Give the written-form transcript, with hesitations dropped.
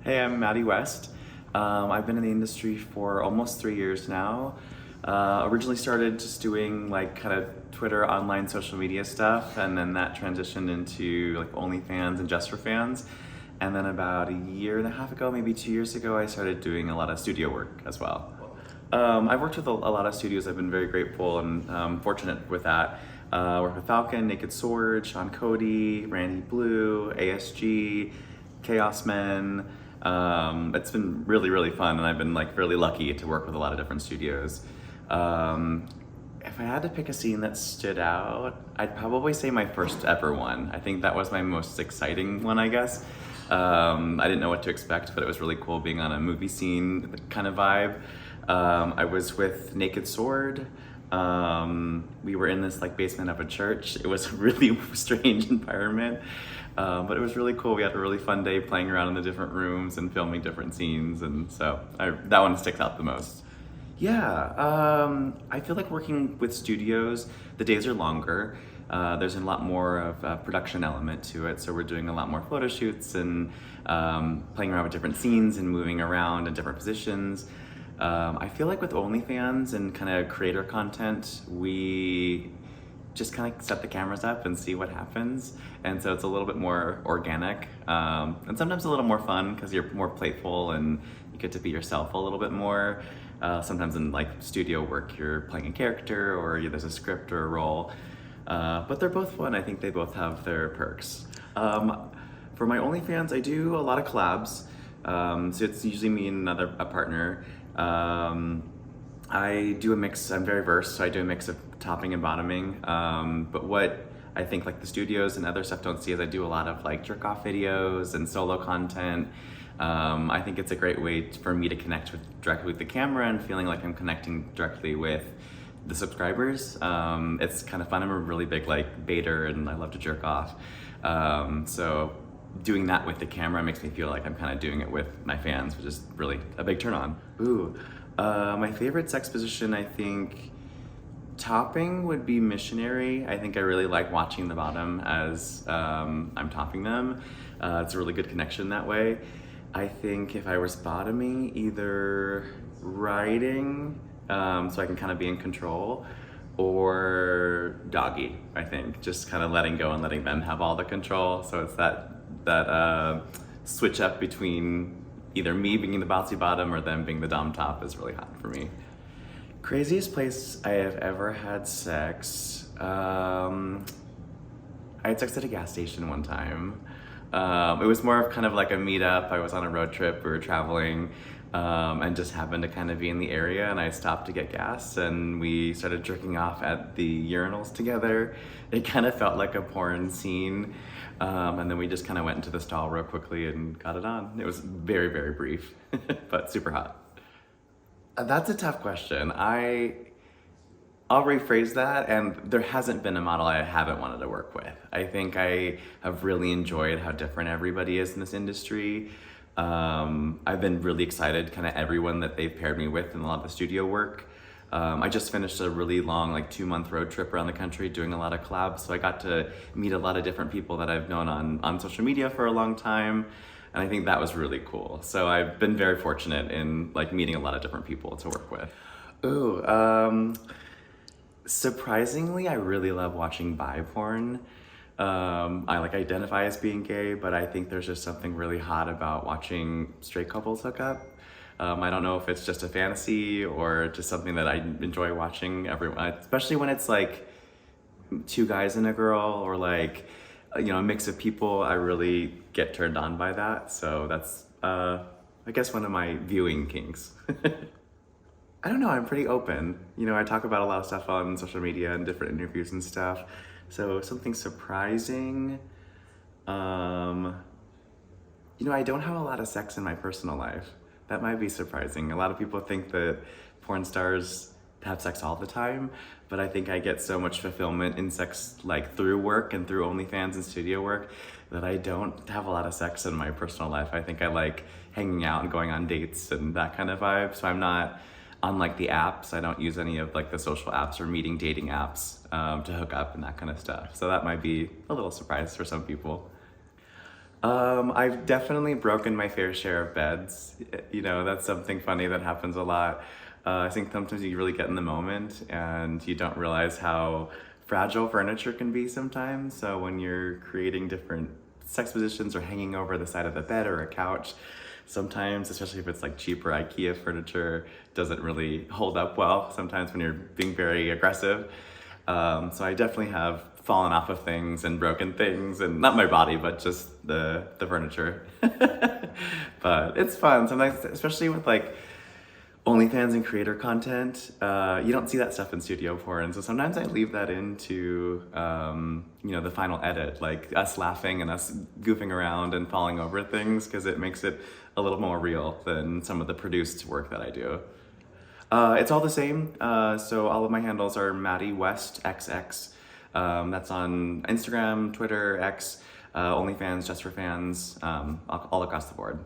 Hey, I'm Matty West. I've been in the industry for almost 3 years now. Originally started just doing like kind of Twitter, online social media stuff, and then that transitioned into like OnlyFans and Just for Fans. And then about a year and a half ago, maybe 2 years ago, I started doing a lot of studio work as well. I've worked with a lot of studios. I've been very grateful and fortunate with that. Worked with Falcon, Naked Sword, Sean Cody, Randy Blue, ASG, Chaos Men. It's been really, really fun, and I've been like really lucky to work with a lot of different studios. If I had to pick a scene that stood out, I'd probably say my first ever one. I think that was my most exciting one, I guess. I didn't know what to expect, but it was really cool being on a movie scene kind of vibe. I was with Naked Sword. We were in this like basement of a church. It was a really strange environment, but it was really cool. We had a really fun day playing around in the different rooms and filming different scenes, and so that one sticks out the most. Yeah, I feel like working with studios, the days are longer. There's a lot more of a production element to it, so we're doing a lot more photo shoots and playing around with different scenes and moving around in different positions. I feel like with OnlyFans and kind of creator content, we just kind of set the cameras up and see what happens. And so it's a little bit more organic, and sometimes a little more fun because you're more playful and you get to be yourself a little bit more. Sometimes in like studio work, you're playing a character or there's a script or a role. But they're both fun. I think they both have their perks. For my OnlyFans, I do a lot of collabs. So it's usually me and a partner. I do a mix. I'm very versed, so I do a mix of topping and bottoming. But what I think like the studios and other stuff don't see is I do a lot of like jerk off videos and solo content. I think it's a great way for me to connect directly with the camera and feeling like I'm connecting directly with the subscribers. It's kind of fun. I'm a really big like baiter and I love to jerk off. So doing that with the camera makes me feel like I'm kind of doing it with my fans, which is really a big turn on. Ooh, my favorite sex position, I think topping would be missionary. I think I really like watching the bottom as I'm topping them. It's a really good connection that way. I think if I was bottoming, either riding, so I can kind of be in control, or doggy, I think. Just kind of letting go and letting them have all the control. So it's that switch up between either me being the bouncy bottom or them being the dom top is really hot for me. Craziest place I have ever had sex. I had sex at a gas station one time. It was more of kind of like a meetup. I was on a road trip, we were traveling, and just happened to kind of be in the area, and I stopped to get gas and we started jerking off at the urinals together. It kind of felt like a porn scene. And then we just kind of went into the stall real quickly and got it on. It was very, very brief, but super hot. That's a tough question. I'll rephrase that, and there hasn't been a model I haven't wanted to work with. I think I have really enjoyed how different everybody is in this industry. I've been really excited, kind of everyone that they've paired me with in a lot of the studio work. I just finished a really long, like 2-month road trip around the country doing a lot of collabs. So I got to meet a lot of different people that I've known on social media for a long time. And I think that was really cool. So I've been very fortunate in like meeting a lot of different people to work with. Ooh, surprisingly, I really love watching bi porn. I like identify as being gay, but I think there's just something really hot about watching straight couples hook up. I don't know if it's just a fantasy or just something that I enjoy watching everyone, especially when it's like two guys and a girl or like, a mix of people. I really get turned on by that. So that's, I guess one of my viewing kinks. I don't know, I'm pretty open. I talk about a lot of stuff on social media and different interviews and stuff. So something surprising, I don't have a lot of sex in my personal life. That might be surprising. A lot of people think that porn stars have sex all the time, but I think I get so much fulfillment in sex, like through work and through OnlyFans and studio work, that I don't have a lot of sex in my personal life. I think I like hanging out and going on dates and that kind of vibe. So I'm not on like the apps. I don't use any of like the social apps or dating apps to hook up and that kind of stuff. So that might be a little surprise for some people. I've definitely broken my fair share of beds. You know, that's something funny that happens a lot. I think sometimes you really get in the moment and you don't realize how fragile furniture can be sometimes. So when you're creating different sex positions or hanging over the side of the bed or a couch, sometimes, especially if it's like cheaper IKEA furniture, doesn't really hold up well sometimes when you're being very aggressive. So I definitely have fallen off of things and broken things, and not my body, but just the furniture. But it's fun sometimes, especially with like OnlyFans and creator content. You don't see that stuff in studio porn, so sometimes I leave that into you know, the final edit, like us laughing and us goofing around and falling over things, because it makes it a little more real than some of the produced work that I do. It's all the same. So all of my handles are Matty West XX. That's on Instagram, Twitter, X, OnlyFans, Just for Fans, all across the board.